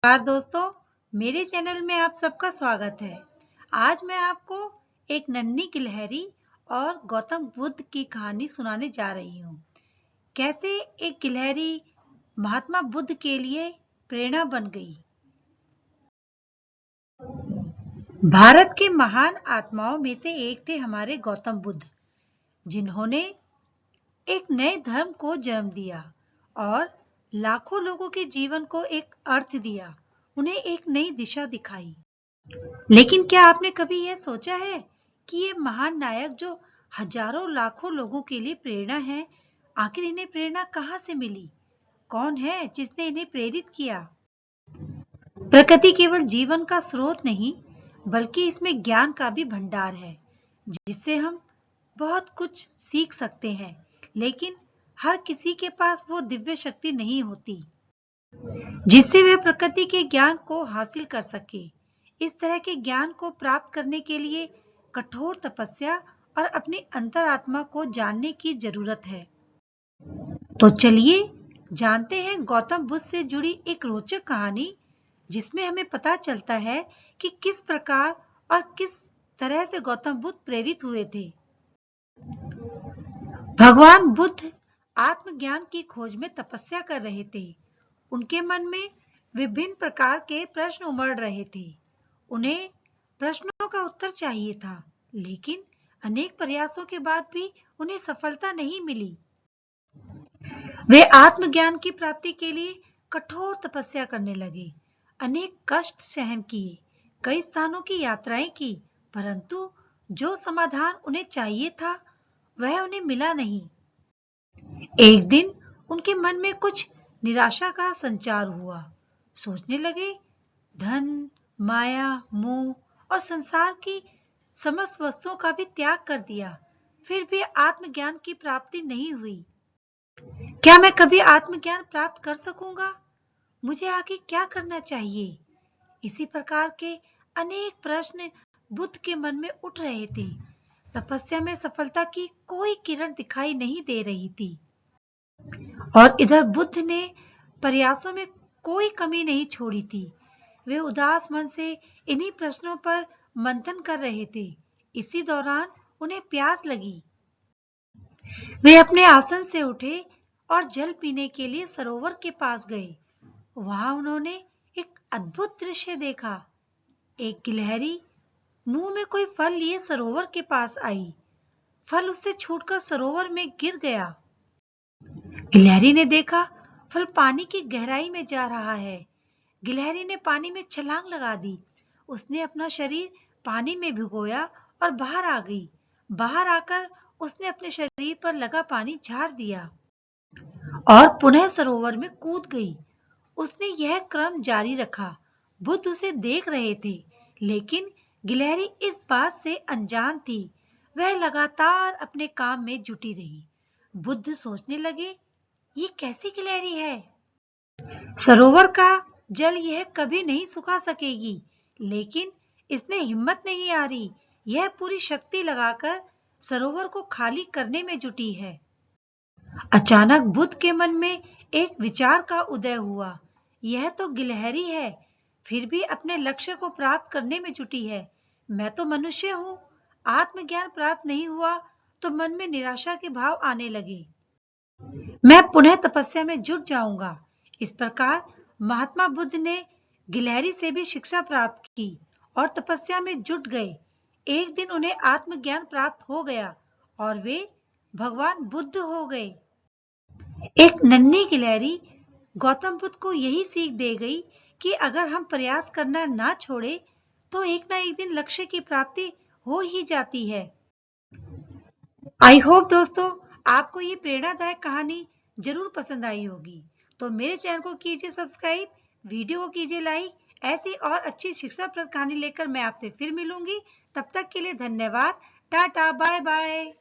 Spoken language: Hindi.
नमस्कार दोस्तों, मेरे चैनल में आप सबका स्वागत है। आज मैं आपको एक नन्ही गिलहरी और गौतम बुद्ध की कहानी सुनाने जा रही हूँ। कैसे एक गिलहरी महात्मा बुद्ध के लिए प्रेरणा बन गई। भारत के महान आत्माओं में से एक थे हमारे गौतम बुद्ध, जिन्होंने एक नए धर्म को जन्म दिया और लाखों लोगों के जीवन को एक अर्थ दिया, उन्हें एक नई दिशा दिखाई। लेकिन क्या आपने कभी यह सोचा है कि ये महान नायक जो हजारों लाखों लोगों के लिए प्रेरणा है, आखिर इन्हें प्रेरणा कहाँ से मिली? कौन है जिसने इन्हें प्रेरित किया? प्रकृति केवल जीवन का स्रोत नहीं, बल्कि इसमें ज्ञान का भी भंडार है, जिससे हम बहुत कुछ सीख सकते हैं। लेकिन हर किसी के पास वो दिव्य शक्ति नहीं होती, जिससे वह प्रकृति के ज्ञान को हासिल कर सके। इस तरह के ज्ञान को प्राप्त करने के लिए कठोर तपस्या और अपनी अंतरात्मा को जानने की जरूरत है। तो चलिए जानते हैं गौतम बुद्ध से जुड़ी एक रोचक कहानी, जिसमें हमें पता चलता है कि किस प्रकार और किस तरह से गौतम बुद्ध प्रेरित हुए थे। भगवान बुद्ध आत्मज्ञान की खोज में तपस्या कर रहे थे। उनके मन में विभिन्न प्रकार के प्रश्न उमड़ रहे थे। उन्हें प्रश्नों का उत्तर चाहिए था, लेकिन अनेक प्रयासों के बाद भी उन्हें सफलता नहीं मिली। वे आत्मज्ञान की प्राप्ति के लिए कठोर तपस्या करने लगे, अनेक कष्ट सहन किए, कई स्थानों की यात्राएं की, परंतु जो समाधान उन्हें चाहिए था वह उन्हें मिला नहीं। एक दिन उनके मन में कुछ निराशा का संचार हुआ। सोचने लगे, धन, माया, मोह और संसार की समस्त वस्तुओं का भी त्याग कर दिया, फिर भी आत्मज्ञान की प्राप्ति नहीं हुई। क्या मैं कभी आत्मज्ञान प्राप्त कर सकूंगा? मुझे आगे क्या करना चाहिए? इसी प्रकार के अनेक प्रश्न बुद्ध के मन में उठ रहे थे। तपस्या में सफलता की कोई किरण दिखाई नहीं दे रही थी, और इधर बुद्ध ने प्रयासों में कोई कमी नहीं छोड़ी थी। वे उदास मन से इन्हीं प्रश्नों पर मंथन कर रहे थे। इसी दौरान उन्हें प्यास लगी। वे अपने आसन से उठे और जल पीने के लिए सरोवर के पास गए। वहां उन्होंने एक अद्भुत दृश्य देखा। एक गिलहरी मुंह में कोई फल लिए सरोवर के पास आई। फल उससे छूटकर सरोवर में गिर गया। गिलहरी ने देखा फल पानी की गहराई में जा रहा है। गिलहरी ने पानी में छलांग लगा दी। उसने अपना शरीर पानी में भिगोया और बाहर आ गई। बाहर आकर उसने अपने शरीर पर लगा पानी झाड़ दिया और पुनः सरोवर में कूद गई। उसने यह क्रम जारी रखा। बुद्ध उसे देख रहे थे, लेकिन गिलहरी इस बात से अनजान थी। वह लगातार अपने काम में जुटी रही। बुद्ध सोचने लगे, ये कैसी गिलहरी है? सरोवर का जल यह कभी नहीं सुखा सकेगी, लेकिन इसने हिम्मत नहीं हारी। यह पूरी शक्ति लगाकर सरोवर को खाली करने में जुटी है। अचानक बुद्ध के मन में एक विचार का उदय हुआ। यह तो गिलहरी है, फिर भी अपने लक्ष्य को प्राप्त करने में जुटी है। मैं तो मनुष्य हूँ। आत्मज्ञान प्राप्त नहीं हुआ तो मन में निराशा के भाव आने लगे। मैं पुनः तपस्या में जुट जाऊंगा। इस प्रकार महात्मा बुद्ध ने गिलहरी से भी शिक्षा प्राप्त की और तपस्या में जुट गए। एक दिन उन्हें आत्मज्ञान प्राप्त हो गया और वे भगवान बुद्ध हो गए। एक नन्ही गिलहरी गौतम बुद्ध को यही सीख दे गई कि अगर हम प्रयास करना ना छोड़े तो एक ना एक दिन लक्ष्य की प्राप्ति हो ही जाती है। आई होप दोस्तों आपको ये प्रेरणादायक कहानी जरूर पसंद आई होगी। तो मेरे चैनल को कीजिए सब्सक्राइब, वीडियो को कीजिए लाइक। ऐसी और अच्छी शिक्षाप्रद कहानी लेकर मैं आपसे फिर मिलूंगी। तब तक के लिए धन्यवाद। Tata, bye bye.